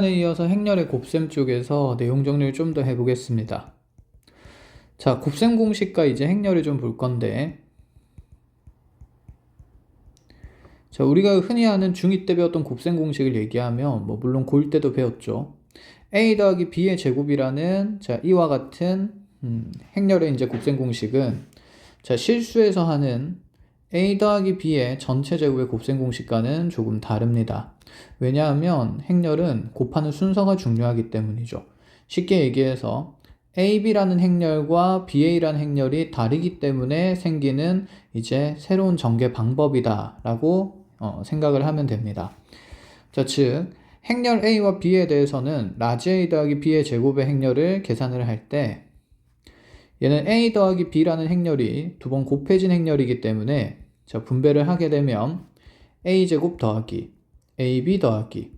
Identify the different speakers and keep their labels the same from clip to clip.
Speaker 1: 에 이어서 행렬의 곱셈 쪽에서 내용 정리를 좀 더 해보겠습니다. 자, 곱셈 공식과 이제 행렬을 좀 볼 건데, 자, 우리가 흔히 아는 중2 때 배웠던 곱셈 공식을 얘기하면, 물론 고1 때도 배웠죠. a 더하기 b의 제곱이라는, 자, 이와 같은 행렬의 이제 곱셈 공식은, 자, 실수에서 하는 a 더하기 b의 전체 제곱의 곱셈 공식과는 조금 다릅니다. 왜냐하면 행렬은 곱하는 순서가 중요하기 때문이죠. 쉽게 얘기해서 AB라는 행렬과 BA라는 행렬이 다르기 때문에 생기는 이제 새로운 전개 방법이다 라고 생각을 하면 됩니다. 자, 즉 행렬 A와 B에 대해서는 라지 A 더하기 B의 제곱의 행렬을 계산을 할 때 얘는 A 더하기 B라는 행렬이 두 번 곱해진 행렬이기 때문에 자, 분배를 하게 되면 A제곱 더하기 AB 더하기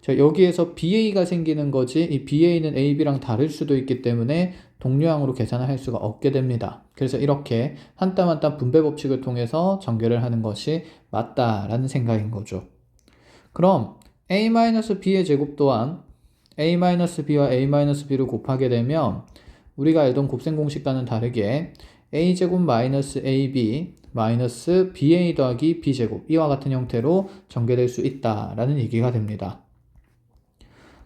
Speaker 1: 자, 여기에서 BA가 생기는 거지 이 BA는 AB랑 다를 수도 있기 때문에 동류항으로 계산을 할 수가 없게 됩니다. 그래서 이렇게 한 땀 한 땀 분배 법칙을 통해서 전개를 하는 것이 맞다라는 생각인 거죠. 그럼 A-B의 제곱 또한 A-B와 A-B를 곱하게 되면 우리가 알던 곱셈 공식과는 다르게 A제곱 마이너스 AB 마이너스 BA 더하기 B제곱 이와 같은 형태로 전개될 수 있다라는 얘기가 됩니다.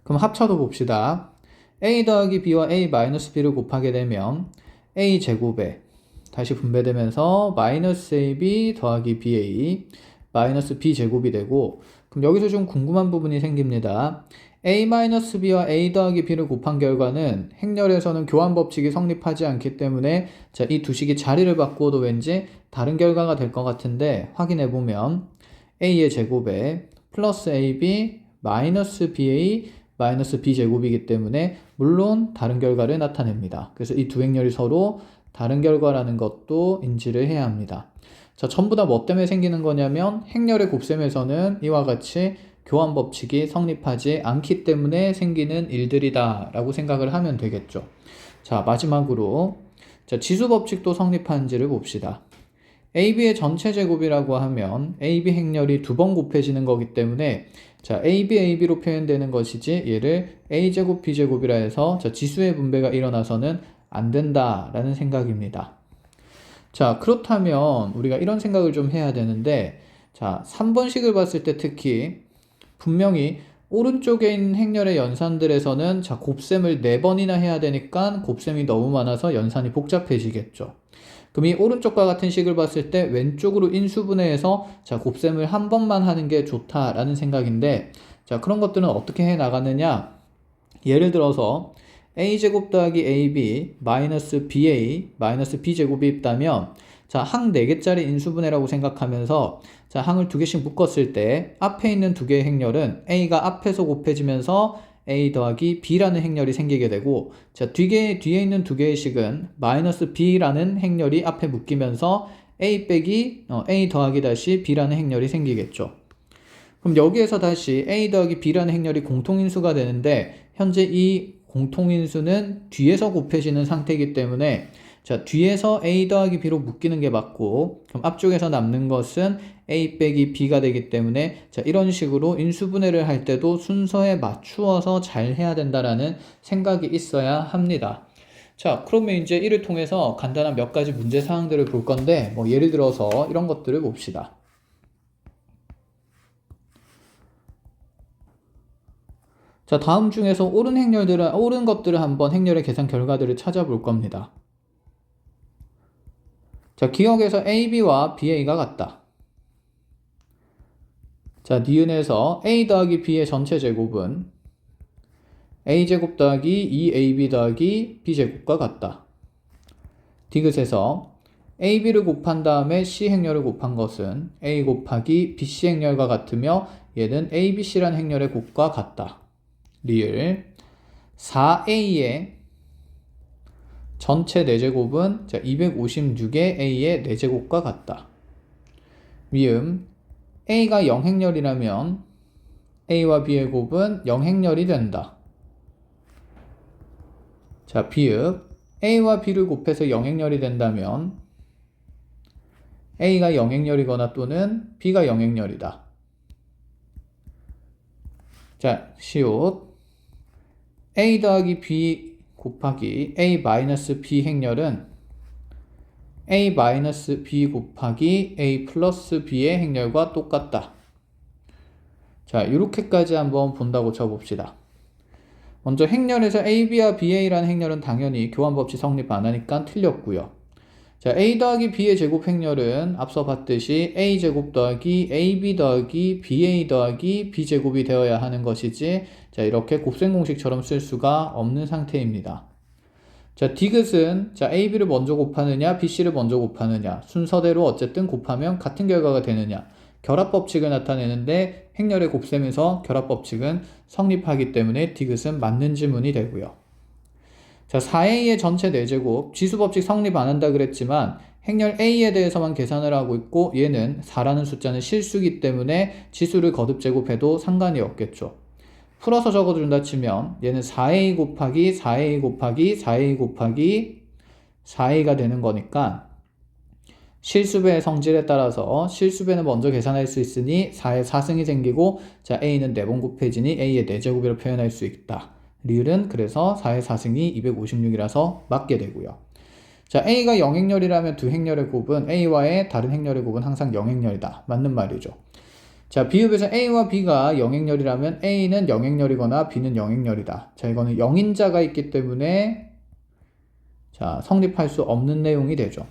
Speaker 1: 그럼 합쳐도 봅시다. A 더하기 B와 A 마이너스 B를 곱하게 되면 A 제곱에 다시 분배되면서 마이너스 AB 더하기 BA 마이너스 B 제곱이 되고 그럼 여기서 좀 궁금한 부분이 생깁니다. A-B와 A 더하기 B를 곱한 결과는 행렬에서는 교환 법칙이 성립하지 않기 때문에 자, 이 두 식이 자리를 바꾸어도 왠지 다른 결과가 될 것 같은데 확인해 보면 A의 제곱에 플러스 AB 마이너스 BA 마이너스 B제곱이기 때문에 물론 다른 결과를 나타냅니다. 그래서 이 두 행렬이 서로 다른 결과라는 것도 인지를 해야 합니다. 자, 전부 다 뭐 때문에 생기는 거냐면 행렬의 곱셈에서는 이와 같이 교환 법칙이 성립하지 않기 때문에 생기는 일들이다 라고 생각을 하면 되겠죠. 자, 마지막으로 자, 지수 법칙도 성립하는지를 봅시다. AB의 전체 제곱이라고 하면 AB 행렬이 두 번 곱해지는 거기 때문에 자, AB로 표현되는 것이지 얘를 A제곱 B제곱이라 해서 자, 지수의 분배가 일어나서는 안 된다라는 생각입니다. 자, 그렇다면 우리가 이런 생각을 좀 해야 되는데 자, 3번식을 봤을 때 특히 분명히 오른쪽에 있는 행렬의 연산들에서는 자, 곱셈을 4번이나 해야 되니까 곱셈이 너무 많아서 연산이 복잡해지겠죠. 그럼 이 오른쪽과 같은 식을 봤을 때 왼쪽으로 인수분해해서 자, 곱셈을 한 번만 하는 게 좋다라는 생각인데 자, 그런 것들은 어떻게 해 나가느냐? 예를 들어서 a제곱 더하기 ab 마이너스 ba 마이너스 b제곱이 있다면 자, 항 4개짜리 인수분해라고 생각하면서 자, 항을 2개씩 묶었을 때 앞에 있는 2개의 행렬은 a가 앞에서 곱해지면서 a 더하기 b라는 행렬이 생기게 되고 자, 뒤에 있는 2개의 식은 마이너스 b라는 행렬이 앞에 묶이면서 a 빼기 a 더하기 다시 b라는 행렬이 생기겠죠. 그럼 여기에서 다시 a 더하기 b라는 행렬이 공통인수가 되는데 현재 이 공통인수는 뒤에서 곱해지는 상태이기 때문에 자, 뒤에서 a 더하기 b로 묶이는 게 맞고 그럼 앞쪽에서 남는 것은 a 빼기 b가 되기 때문에 자, 이런 식으로 인수분해를 할 때도 순서에 맞추어서 잘 해야 된다라는 생각이 있어야 합니다. 자, 그러면 이제 이를 통해서 간단한 몇 가지 문제 사항들을 볼 건데 예를 들어서 이런 것들을 봅시다. 자, 다음 중에서 옳은 것들을 한번 행렬의 계산 결과들을 찾아볼 겁니다. 자, 기억에서 AB와 BA가 같다. 자, 니은에서 A 더하기 B의 전체 제곱은 A제곱 더하기 2AB 더하기 B제곱과 같다. 디귿에서 AB를 곱한 다음에 C 행렬을 곱한 것은 A 곱하기 BC 행렬과 같으며 얘는 ABC라는 행렬의 곱과 같다. 리을 4A의 전체 4제곱은 256의 A의 4제곱과 같다. 미음 A가 0행렬이라면 A와 B의 곱은 0행렬이 된다. 자, 비읍 A와 B를 곱해서 0행렬이 된다면 A가 0행렬이거나 또는 B가 0행렬이다. 자, 시옷 A 더하기 B 곱하기 A 마이너스 B 행렬은 A 마이너스 B 곱하기 A 플러스 B의 행렬과 똑같다. 자, 이렇게까지 한번 본다고 쳐봅시다. 먼저 행렬에서 AB와 BA라는 행렬은 당연히 교환법칙 성립 안 하니까 틀렸고요. 자, A 더하기 B의 제곱 행렬은 앞서 봤듯이 A제곱 더하기 AB 더하기 BA 더하기 B제곱이 되어야 하는 것이지, 자, 이렇게 곱셈 공식처럼 쓸 수가 없는 상태입니다. 자, 디귿은 자, AB를 먼저 곱하느냐, BC를 먼저 곱하느냐, 순서대로 어쨌든 곱하면 같은 결과가 되느냐, 결합법칙을 나타내는데 행렬의 곱셈에서 결합법칙은 성립하기 때문에 디귿은 맞는 지문이 되고요. 자, 4A의 전체 4제곱, 지수법칙 성립 안 한다 그랬지만 행렬 A에 대해서만 계산을 하고 있고, 얘는 4라는 숫자는 실수기 때문에 지수를 거듭 제곱해도 상관이 없겠죠. 풀어서 적어준다 치면 얘는 4A 곱하기 4A 곱하기 4A 곱하기 4A가 되는 거니까 실수배의 성질에 따라서 실수배는 먼저 계산할 수 있으니 4의 4승이 생기고, 자, A는 4번 곱해지니 A의 4제곱이라고 표현할 수 있다. 리을은 그래서 4의 4승이 256이라서 맞게 되고요. 자, A가 0행렬이라면 두 행렬의 곱은 A와의 다른 행렬의 곱은 항상 0행렬이다. 맞는 말이죠. 자, 비읍에서 A와 B가 0행렬이라면 A는 0행렬이거나 B는 0행렬이다. 자, 이거는 0인자가 있기 때문에 자, 성립할 수 없는 내용이 되죠.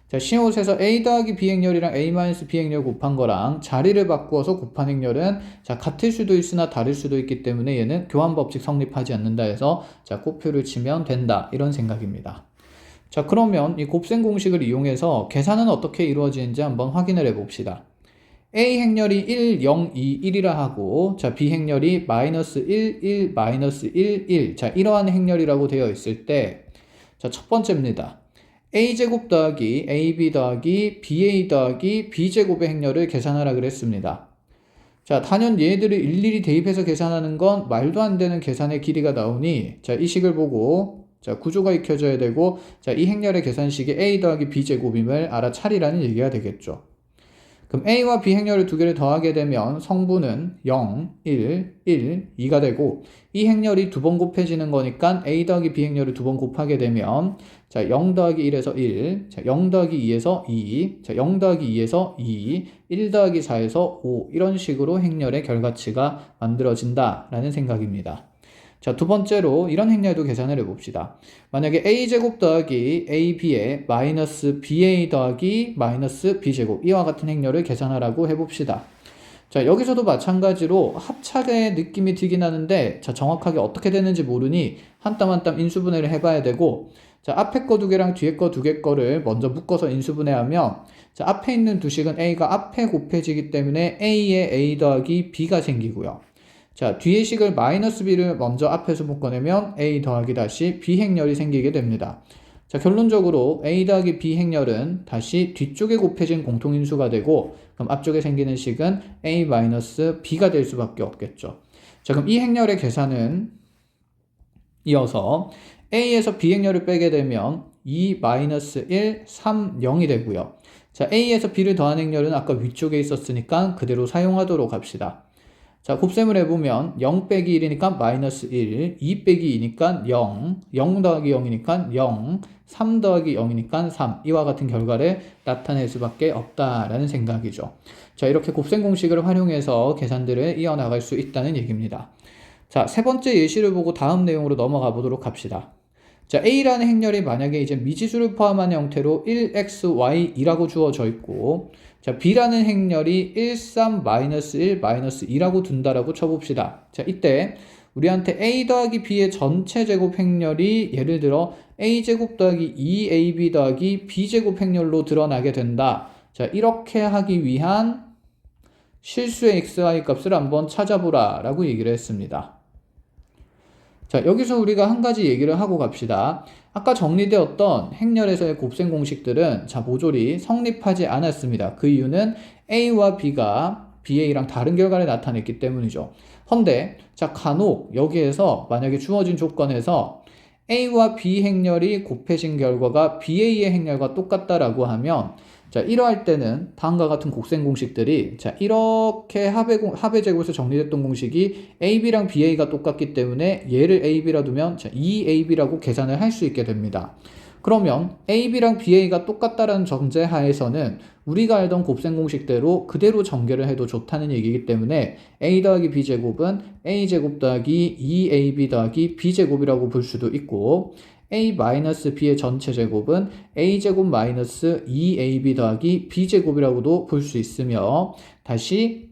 Speaker 1: 자, 시옷에서 A 더하기 B 행렬이랑 A 마이너스 B 행렬 곱한 거랑 자리를 바꾸어서 곱한 행렬은 자, 같을 수도 있으나 다를 수도 있기 때문에 얘는 교환법칙 성립하지 않는다 해서 자, 꼬표를 치면 된다. 이런 생각입니다. 자, 그러면 이 곱셈 공식을 이용해서 계산은 어떻게 이루어지는지 한번 확인을 해 봅시다. A 행렬이 1, 0, 2, 1이라 하고, 자, B 행렬이 마이너스 1, 1, 마이너스 1, 1. 자, 이러한 행렬이라고 되어 있을 때, 자, 첫 번째입니다. A제곱 더하기 AB 더하기 BA 더하기 B제곱의 행렬을 계산하라 그랬습니다. 자, 단연 얘들을 일일이 대입해서 계산하는 건 말도 안 되는 계산의 길이가 나오니, 자, 이 식을 보고, 자, 구조가 익혀져야 되고, 자, 이 행렬의 계산식이 A 더하기 B제곱임을 알아차리라는 얘기가 되겠죠. 그럼 A와 B 행렬을 두 개를 더하게 되면 성분은 0, 1, 1, 2가 되고, 이 행렬이 두 번 곱해지는 거니까 A 더하기 B 행렬을 두 번 곱하게 되면 자, 0 더하기 1에서 1, 자, 0 더하기 2에서 2, 자, 0 더하기 2에서 2, 1 더하기 4에서 5, 이런 식으로 행렬의 결과치가 만들어진다라는 생각입니다. 자, 두 번째로 이런 행렬도 계산을 해봅시다. 만약에 A제곱 더하기 AB에 마이너스 BA 더하기 마이너스 B제곱, 이와 같은 행렬을 계산하라고 해봅시다. 자, 여기서도 마찬가지로 합차의 느낌이 들긴 하는데, 자, 정확하게 어떻게 되는지 모르니 한 땀 한 땀 인수분해를 해봐야 되고, 자, 앞에 거 두 개랑 뒤에 거 두 개 거를 먼저 묶어서 인수분해하면, 자, 앞에 있는 두 식은 A가 앞에 곱해지기 때문에 A에 A 더하기 B가 생기고요. 자, 뒤의 식을 마이너스 B를 먼저 앞에서 묶어내면 A 더하기 다시 B 행렬이 생기게 됩니다. 자, 결론적으로 A 더하기 B 행렬은 다시 뒤쪽에 곱해진 공통인수가 되고, 그럼 앞쪽에 생기는 식은 A 마이너스 B가 될 수밖에 없겠죠. 자, 그럼 이 행렬의 계산은 이어서 A에서 B 행렬을 빼게 되면 2 마이너스 1, 3, 0이 되고요. 자, A에서 B를 더한 행렬은 아까 위쪽에 있었으니까 그대로 사용하도록 합시다. 자, 곱셈을 해보면 0 빼기 1이니까 마이너스 1, 2 빼기 2니까 0, 0 더하기 0이니까 0, 3 더하기 0이니까 3, 이와 같은 결과를 나타낼 수밖에 없다라는 생각이죠. 자, 이렇게 곱셈 공식을 활용해서 계산들을 이어나갈 수 있다는 얘기입니다. 자, 세 번째 예시를 보고 다음 내용으로 넘어가 보도록 합시다. 자, A라는 행렬이 만약에 이제 미지수를 포함한 형태로 1xy2라고 주어져 있고, 자, B라는 행렬이 1, 3, 마이너스 1, 마이너스 2라고 둔다라고 쳐봅시다. 자, 이때 우리한테 A 더하기 B의 전체 제곱 행렬이 예를 들어 A제곱 더하기 2AB 더하기 B제곱 행렬로 드러나게 된다. 자, 이렇게 하기 위한 실수의 xy 값을 한번 찾아보라 라고 얘기를 했습니다. 자, 여기서 우리가 한 가지 얘기를 하고 갑시다. 아까 정리되었던 행렬에서의 곱셈 공식들은 자, 모조리 성립하지 않았습니다. 그 이유는 A와 B가 BA랑 다른 결과를 나타냈기 때문이죠. 헌데 자, 간혹 여기에서 만약에 주어진 조건에서 A와 B 행렬이 곱해진 결과가 BA의 행렬과 똑같다라고 하면 자, 이러할 때는 다음과 같은 곱셈 공식들이 자, 이렇게 합의 제곱에서 정리됐던 공식이 AB랑 BA가 똑같기 때문에 얘를 AB라 두면 자, 2AB라고 계산을 할 수 있게 됩니다. 그러면 AB랑 BA가 똑같다라는 전제 하에서는 우리가 알던 곱셈 공식대로 그대로 전개를 해도 좋다는 얘기이기 때문에 A 더하기 B제곱은 A제곱 더하기 2AB 더하기 B제곱이라고 볼 수도 있고 A-B의 전체 제곱은 A제곱 마이너스 2AB 더하기 B제곱이라고도 볼 수 있으며 다시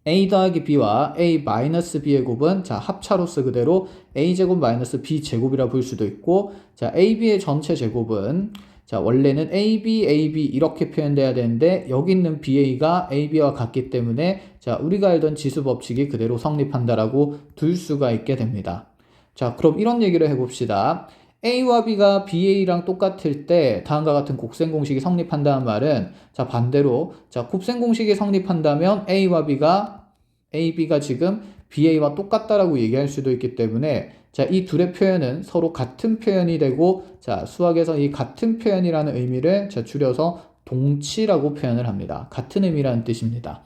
Speaker 1: A 더하기 B와 A 마이너스 B의 곱은 자 합차로서 그대로 A제곱 마이너스 B제곱이라 볼 수도 있고 자 AB의 전체 제곱은 자 원래는 AB, AB 이렇게 표현돼야 되는데 여기 있는 BA가 AB와 같기 때문에 자 우리가 알던 지수 법칙이 그대로 성립한다라고 둘 수가 있게 됩니다. 자 그럼 이런 얘기를 해봅시다. A와 B가 BA랑 똑같을 때 다음과 같은 곱셈 공식이 성립한다는 말은 자 반대로 자 곱셈 공식이 성립한다면 A와 B가 지금 BA와 똑같다라고 얘기할 수도 있기 때문에 자 이 둘의 표현은 서로 같은 표현이 되고 자 수학에서 이 같은 표현이라는 의미를 자 줄여서 동치라고 표현을 합니다. 같은 의미라는 뜻입니다.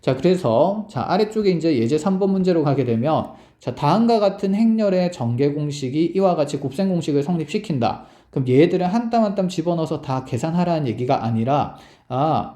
Speaker 1: 자 그래서 자 아래쪽에 이제 예제 3번 문제로 가게 되면 자 다음과 같은 행렬의 전개 공식이 이와 같이 곱셈 공식을 성립시킨다. 그럼 얘들을 한 땀 한 땀 집어넣어서 다 계산하라는 얘기가 아니라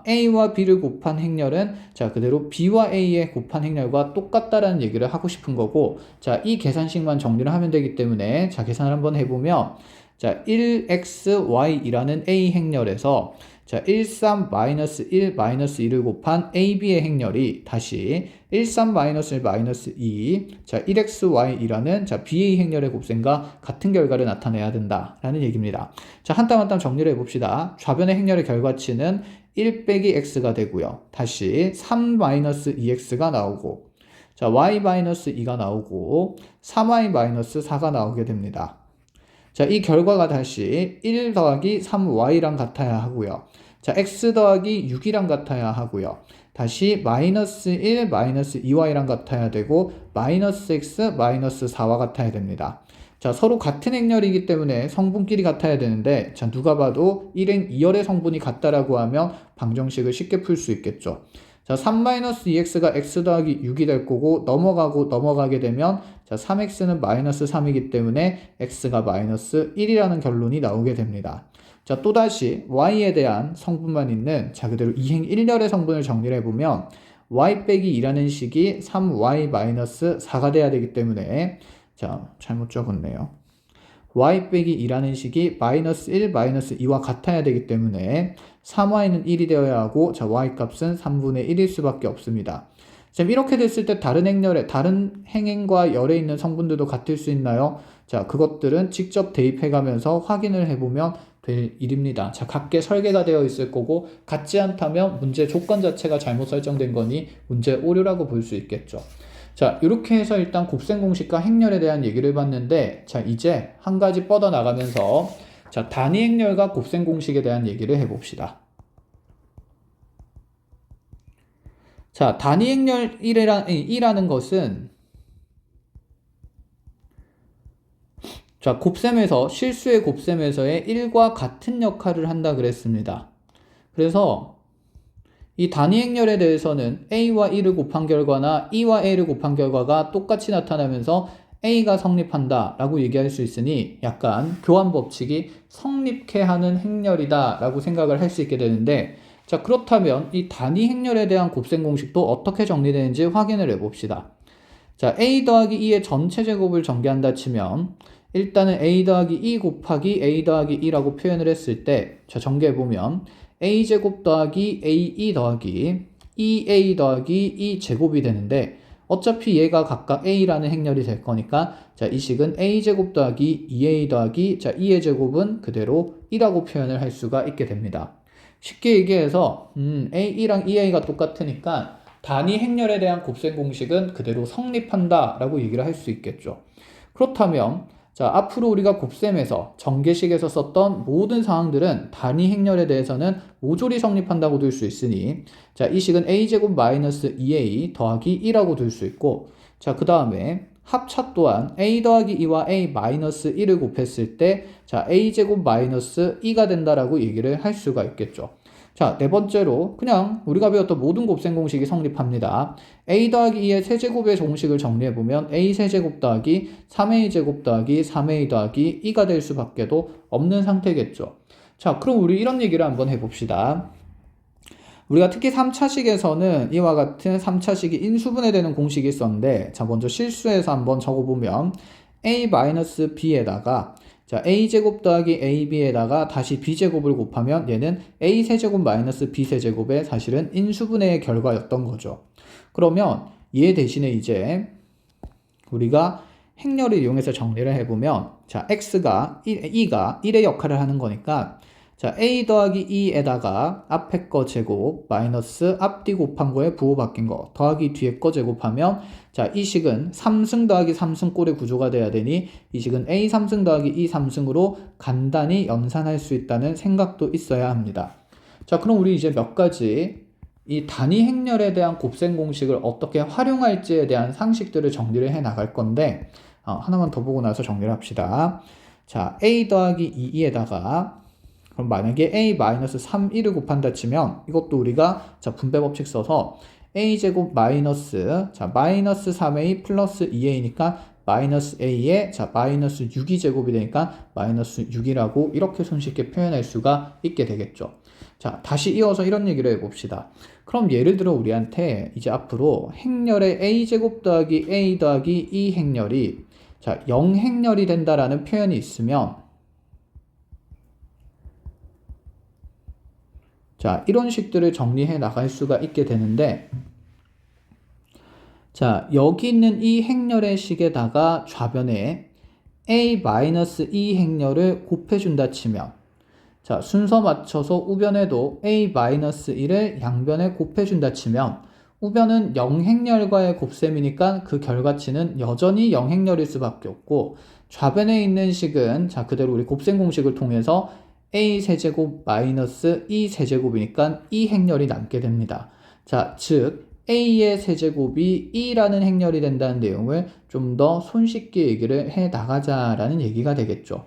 Speaker 1: A와 B를 곱한 행렬은 자 그대로 B와 A의 곱한 행렬과 똑같다라는 얘기를 하고 싶은 거고 자 이 계산식만 정리를 하면 되기 때문에 자 계산을 한번 해보면 자 1xy이라는 A 행렬에서 자 13-1-1을 곱한 AB의 행렬이 다시 13-1-2 자 1xy이라는 자 BA 행렬의 곱셈과 같은 결과를 나타내야 된다라는 얘기입니다. 자 한 땀 한 땀 정리를 해봅시다. 좌변의 행렬의 결과치는 1 빼기 x가 되고요. 다시 3-2x가 나오고 자 y-2가 나오고 3y-4가 나오게 됩니다. 자, 이 결과가 다시 1 더하기 3y랑 같아야 하고요. 자, x 더하기 6이랑 같아야 하고요. 다시 마이너스 1, 마이너스 2y랑 같아야 되고 마이너스 x, 마이너스 4와 같아야 됩니다. 자, 서로 같은 행렬이기 때문에 성분끼리 같아야 되는데 자, 누가 봐도 1행 2열의 성분이 같다라고 하면 방정식을 쉽게 풀 수 있겠죠. 자, 3-2x가 x 더하기 6이 될 거고 넘어가게 되면 자, 3x는 마이너스 3이기 때문에 x가 마이너스 1이라는 결론이 나오게 됩니다. 자, 또다시 y에 대한 성분만 있는 자, 그대로 2행 1열의 성분을 정리를 해보면 y 빼기 2라는 식이 3y-4가 돼야 되기 때문에 자, 잘못 적었네요. y 빼기 2라는 식이 마이너스 1, 마이너스 2와 같아야 되기 때문에 3y는 1이 되어야 하고 자 y 값은 3분의 1일 수밖에 없습니다. 자, 이렇게 됐을 때 다른 행행과 열에 있는 성분들도 같을 수 있나요? 자, 그것들은 직접 대입해가면서 확인을 해보면 될 일입니다. 자, 각계 설계가 되어 있을 거고 같지 않다면 문제 조건 자체가 잘못 설정된 거니 문제 오류라고 볼 수 있겠죠. 자, 이렇게 해서 일단 곱셈 공식과 행렬에 대한 얘기를 해봤는데 자, 이제 한 가지 뻗어나가면서 자, 단위 행렬과 곱셈 공식에 대한 얘기를 해봅시다. 자, 단위 행렬이라는 것은 자, 곱셈에서 실수의 곱셈에서의 1과 같은 역할을 한다 그랬습니다. 그래서 이 단위 행렬에 대해서는 A와 1을 곱한 결과나 E와 A를 곱한 결과가 똑같이 나타나면서 A가 성립한다 라고 얘기할 수 있으니 약간 교환 법칙이 성립케 하는 행렬이다 라고 생각을 할 수 있게 되는데 자 그렇다면 이 단위 행렬에 대한 곱셈 공식도 어떻게 정리되는지 확인을 해봅시다. 자 A 더하기 2의 전체 제곱을 전개한다 치면 일단은 A 더하기 2 곱하기 A 더하기 2라고 표현을 했을 때 자 전개해보면 A제곱 더하기 AE 더하기 2A 더하기 2제곱이 되는데 어차피 얘가 각각 A라는 행렬이 될 거니까 자 이 식은 A제곱 더하기 2A 더하기 자 2의 제곱은 그대로 2라고 표현을 할 수가 있게 됩니다. 쉽게 얘기해서 A2랑 2A가 똑같으니까 단위 행렬에 대한 곱셈 공식은 그대로 성립한다 라고 얘기를 할 수 있겠죠. 그렇다면 자 앞으로 우리가 곱셈에서 전개식에서 썼던 모든 상황들은 단위 행렬에 대해서는 모조리 성립한다고 둘 수 있으니 자 이 식은 a제곱 마이너스 2a 더하기 2라고 둘 수 있고 자 그 다음에 합차 또한 a 더하기 2와 a 마이너스 1을 곱했을 때 자 a제곱 마이너스 2가 된다라고 얘기를 할 수가 있겠죠. 자, 네 번째로 그냥 우리가 배웠던 모든 곱셈 공식이 성립합니다. a 더하기 2의 세제곱의 공식을 정리해보면 a 세제곱 더하기 3a 제곱 더하기 3a 더하기 2가 될 수밖에도 없는 상태겠죠. 자, 그럼 우리 이런 얘기를 한번 해봅시다. 우리가 특히 3차식에서는 이와 같은 3차식이 인수분해되는 공식이 있었는데, 자, 먼저 실수해서 한번 적어보면 a-b에다가 자, a제곱 더하기 ab에다가 다시 b제곱을 곱하면 얘는 a세제곱 마이너스 b세제곱의 사실은 인수분해의 결과였던 거죠. 그러면 얘 대신에 이제 우리가 행렬을 이용해서 정리를 해보면, 자, x가 2가 1의 역할을 하는 거니까, 자, a 더하기 2에다가 앞에 거 제곱 마이너스 앞뒤 곱한 거에 부호 바뀐 거 더하기 뒤에 거 제곱하면, 자, 이 식은 3승 더하기 3승 꼴의 구조가 돼야 되니 이 식은 a 3승 더하기 2 3승으로 간단히 연산할 수 있다는 생각도 있어야 합니다. 자, 그럼 우리 이제 몇 가지 이 단위 행렬에 대한 곱셈 공식을 어떻게 활용할지에 대한 상식들을 정리를 해 나갈 건데, 하나만 더 보고 나서 정리를 합시다. 자, a 더하기 2에다가 그럼 만약에 a-3, 1을 곱한다 치면 이것도 우리가 자, 분배 법칙 써서 a제곱 마이너스 자, 마이너스 3a 플러스 2a니까 마이너스 a에 자, 마이너스 6이 제곱이 되니까 마이너스 6이라고 이렇게 손쉽게 표현할 수가 있게 되겠죠. 자, 다시 이어서 이런 얘기를 해봅시다. 그럼 예를 들어 우리한테 이제 앞으로 행렬의 a제곱 더하기 a 더하기 2 행렬이 자, 0 행렬이 된다라는 표현이 있으면, 자, 이런 식들을 정리해 나갈 수가 있게 되는데, 자, 여기 있는 이 행렬의 식에다가 좌변에 a-2 행렬을 곱해준다 치면, 자, 순서 맞춰서 우변에도 a-1을 양변에 곱해준다 치면 우변은 0행렬과의 곱셈이니까 그 결과치는 여전히 0행렬일 수밖에 없고, 좌변에 있는 식은 자, 그대로 우리 곱셈 공식을 통해서 a 세제곱 마이너스 2 세제곱이니까 2행렬이 남게 됩니다. 자, 즉 a의 세제곱이 2라는 행렬이 된다는 내용을 좀 더 손쉽게 얘기를 해 나가자라는 얘기가 되겠죠.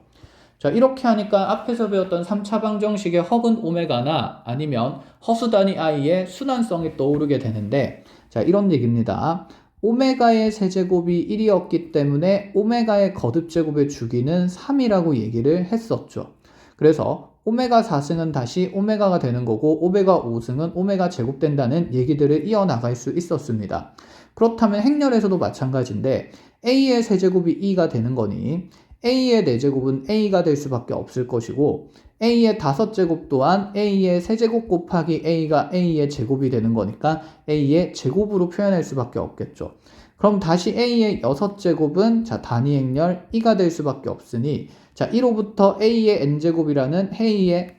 Speaker 1: 자, 이렇게 하니까 앞에서 배웠던 3차 방정식의 허근 오메가나 아니면 허수 단위 i의 순환성이 떠오르게 되는데, 자, 이런 얘기입니다. 오메가의 세제곱이 1이었기 때문에 오메가의 거듭제곱의 주기는 3이라고 얘기를 했었죠. 그래서 오메가 4승은 다시 오메가가 되는 거고 오메가 5승은 오메가 제곱된다는 얘기들을 이어나갈 수 있었습니다. 그렇다면 행렬에서도 마찬가지인데 a의 세제곱이 2가 되는 거니 a의 4제곱은 a가 될 수밖에 없을 것이고, a의 5제곱 또한 a의 세제곱 곱하기 a가 a의 제곱이 되는 거니까 a의 제곱으로 표현할 수밖에 없겠죠. 그럼 다시 a의 6제곱은 자, 단위 행렬 2가 될 수밖에 없으니, 자, 1호부터 a의 n제곱이라는 a의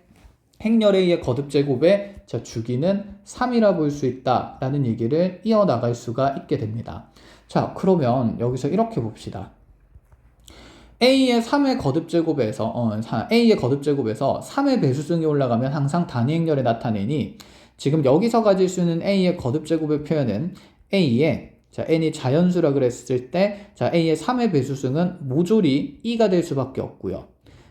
Speaker 1: 행렬 a의 거듭제곱의 자, 주기는 3이라 볼 수 있다라는 얘기를 이어나갈 수가 있게 됩니다. 자, 그러면 여기서 이렇게 봅시다. a의 3의 거듭제곱에서 a의 거듭제곱에서 3의 배수승이 올라가면 항상 단위 행렬에 나타내니, 지금 여기서 가질 수 있는 a의 거듭제곱의 표현은 a의 자, n이 자연수라 그랬을 때, 자, a의 3의 배수승은 모조리 2가 될 수밖에 없고요.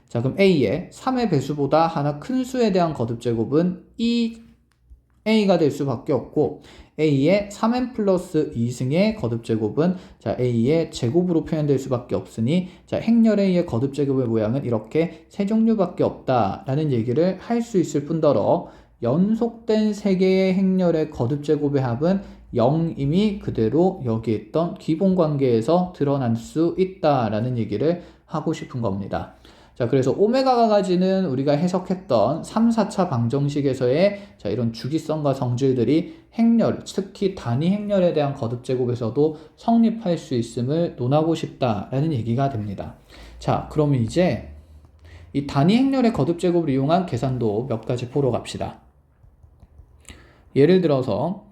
Speaker 1: 자, 그럼 a의 3의 배수보다 하나 큰 수에 대한 거듭제곱은 2a가 될 수밖에 없고, a의 3n 플러스 2승의 거듭제곱은 자, a의 제곱으로 표현될 수밖에 없으니, 자, 행렬 a의 거듭제곱의 모양은 이렇게 세 종류밖에 없다라는 얘기를 할 수 있을 뿐더러, 연속된 3개의 행렬의 거듭제곱의 합은 0임이 그대로 여기 있던 기본관계에서 드러날 수 있다라는 얘기를 하고 싶은 겁니다. 자, 그래서 오메가가 가지는 우리가 해석했던 3, 4차 방정식에서의 자, 이런 주기성과 성질들이 행렬, 특히 단위 행렬에 대한 거듭제곱에서도 성립할 수 있음을 논하고 싶다라는 얘기가 됩니다. 자, 그러면 이제 이 단위 행렬의 거듭제곱을 이용한 계산도 몇 가지 보러 갑시다. 예를 들어서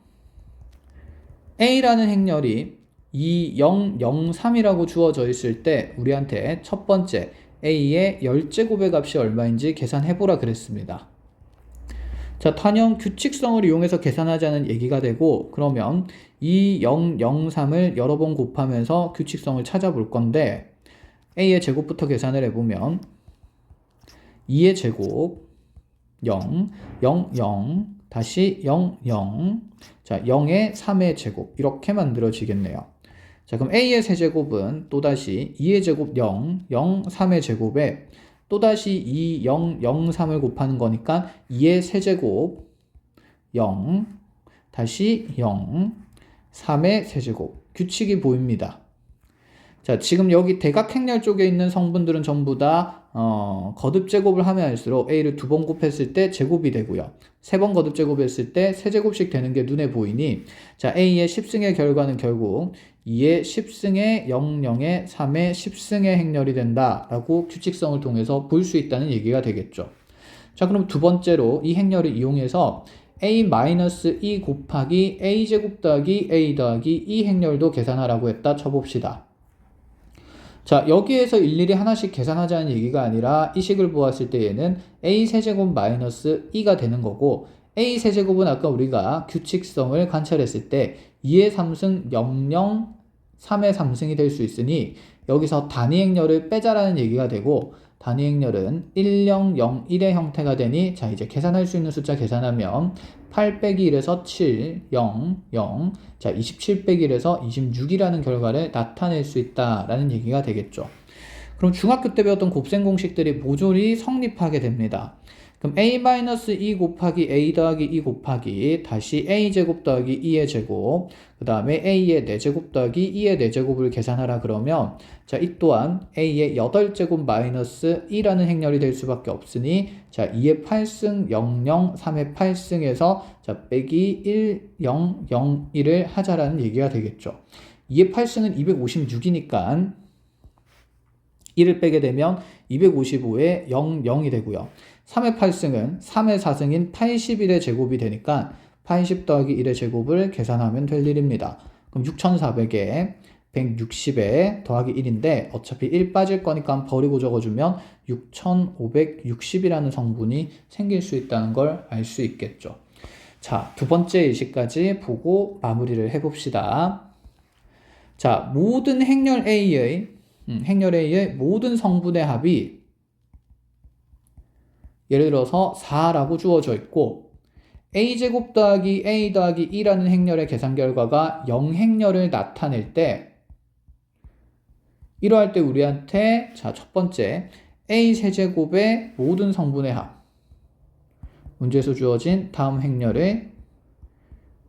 Speaker 1: a라는 행렬이 2, 0, 0, 3이라고 주어져 있을 때 우리한테 첫 번째 a의 10제곱의 값이 얼마인지 계산해보라 그랬습니다. 자, 단연 규칙성을 이용해서 계산하자는 얘기가 되고, 그러면 2, 0, 0, 3을 여러 번 곱하면서 규칙성을 찾아볼 건데, a의 제곱부터 계산을 해보면 2의 제곱 0, 0, 0, 다시 0, 0. 자, 0의 3의 제곱. 이렇게 만들어지겠네요. 자, 그럼 A의 세제곱은 또다시 2의 제곱 0, 0, 3의 제곱에 또다시 2, 0, 0, 3을 곱하는 거니까 2의 세제곱 0, 다시 0, 3의 세제곱. 규칙이 보입니다. 자, 지금 여기 대각행렬 쪽에 있는 성분들은 전부 다 거듭 제곱을 하면 할수록 A를 2번 곱했을 때 제곱이 되고요. 3번 거듭 제곱했을 때 세제곱씩 되는 게 눈에 보이니 자, A의 10승의 결과는 결국 2의 10승의 0, 0의 3의 10승의 행렬이 된다라고 규칙성을 통해서 볼 수 있다는 얘기가 되겠죠. 자, 그럼 두 번째로 이 행렬을 이용해서 A-2 곱하기 A제곱 더하기 A 더하기 E 행렬도 계산하라고 했다 쳐봅시다. 자, 여기에서 일일이 하나씩 계산하자는 얘기가 아니라 이 식을 보았을 때 얘는 A 세제곱 마이너스 2가 되는 거고 A 세제곱은 아까 우리가 규칙성을 관찰했을 때 2의 3승 0, 0, 3의 3승이 될 수 있으니 여기서 단위 행렬을 빼자라는 얘기가 되고 단위 행렬은 1, 0, 0, 1의 형태가 되니 자, 이제 계산할 수 있는 숫자 계산하면 8 빼기 1에서 7, 0, 0. 자, 27 빼기 1에서 26이라는 결과를 나타낼 수 있다라는 얘기가 되겠죠. 그럼 중학교 때 배웠던 곱셈 공식들이 모조리 성립하게 됩니다. 그럼 A-2 곱하기 A 더하기 2 곱하기 다시 A제곱 더하기 2의 제곱 그 다음에 A의 4제곱 더하기 2의 4제곱을 계산하라 그러면 자, 이 또한 A의 8제곱 마이너스 2라는 행렬이 될 수밖에 없으니 자, 2의 8승 0, 0, 3의 8승에서 자, 빼기 1, 0, 0, 1을 하자라는 얘기가 되겠죠. 2의 8승은 256이니까 1을 빼게 되면 255에 0, 0이 되고요. 3의 8승은 3의 4승인 81의 제곱이 되니까 80 더하기 1의 제곱을 계산하면 될 일입니다. 그럼 6400에 160에 더하기 1인데 어차피 1 빠질 거니까 버리고 적어주면 6560이라는 성분이 생길 수 있다는 걸 알 수 있겠죠. 자, 두 번째 예시까지 보고 마무리를 해봅시다. 자, 모든 행렬 A의 모든 성분의 합이 예를 들어서 4라고 주어져 있고 A제곱 더하기 A 더하기 2라는 행렬의 계산 결과가 0행렬을 나타낼 때 이러할 때 우리한테 자, 첫 번째 A 세제곱의 모든 성분의 합 문제에서 주어진 다음 행렬의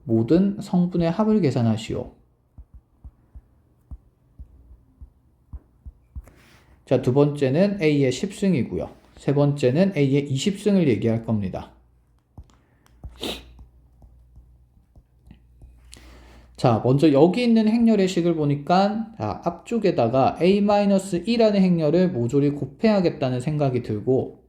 Speaker 1: 모든 성분의 합을 계산하시오. 자, 두 번째는 A의 10승이고요. 세 번째는 A의 20승을 얘기할 겁니다. 자, 먼저 여기 있는 행렬의 식을 보니까 자, 앞쪽에다가 A-2라는 행렬을 모조리 곱해야겠다는 생각이 들고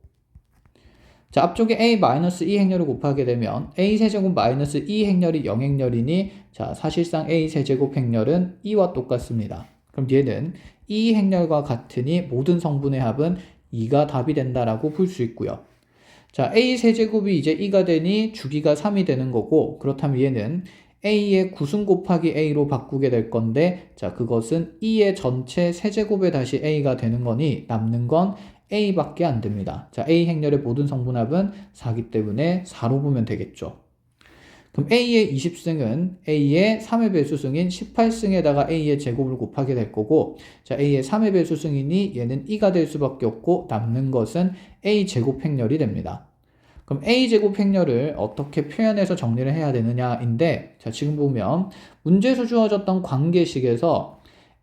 Speaker 1: 자, 앞쪽에 A-2 행렬을 곱하게 되면 A 세제곱 마이너스 2 행렬이 0행렬이니 자, 사실상 A 세제곱 행렬은 2와 똑같습니다. 그럼 얘는 2 행렬과 같으니 모든 성분의 합은 2가 답이 된다라고 볼 수 있고요. 자, A 세제곱이 이제 2가 되니 주기가 3이 되는 거고 그렇다면 얘는 A의 9승 곱하기 A로 바꾸게 될 건데 자, 그것은 2의 전체 세제곱에 다시 A가 되는 거니 남는 건 A밖에 안 됩니다. 자, A 행렬의 모든 성분합은 4기 때문에 4로 보면 되겠죠. 그럼 A의 20승은 A의 3의 배수승인 18승에다가 A의 제곱을 곱하게 될 거고 자, A의 3의 배수승이니 얘는 2가 될 수밖에 없고 남는 것은 A 제곱 행렬이 됩니다. 그럼 A 제곱 행렬을 어떻게 표현해서 정리를 해야 되느냐인데 자, 지금 보면 문제에서 주어졌던 관계식에서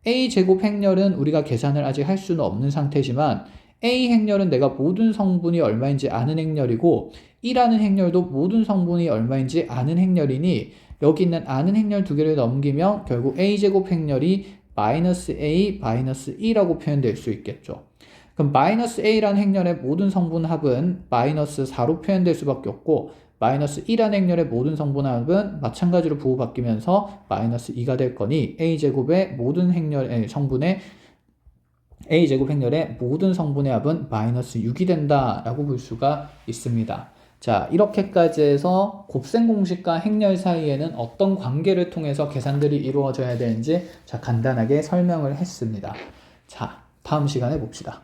Speaker 1: A 제곱 행렬은 우리가 계산을 아직 할 수는 없는 상태지만 A 행렬은 내가 모든 성분이 얼마인지 아는 행렬이고 2라는 행렬도 모든 성분이 얼마인지 아는 행렬이니 여기 있는 아는 행렬 두 개를 넘기면 결국 A제곱 행렬이 마이너스 A, 마이너스 2라고 표현될 수 있겠죠. 그럼 마이너스 A라는 행렬의 모든 성분합은 마이너스 4로 표현될 수밖에 없고 마이너스 2라는 행렬의 모든 성분합은 마찬가지로 부호바뀌면서 마이너스 2가 될 거니 A제곱의 모든 행렬의 성분의 A제곱 행렬의 모든 성분의 합은 마이너스 6이 된다라고 볼 수가 있습니다. 자, 이렇게까지 해서 곱셈 공식과 행렬 사이에는 어떤 관계를 통해서 계산들이 이루어져야 되는지 자, 간단하게 설명을 했습니다. 자, 다음 시간에 봅시다.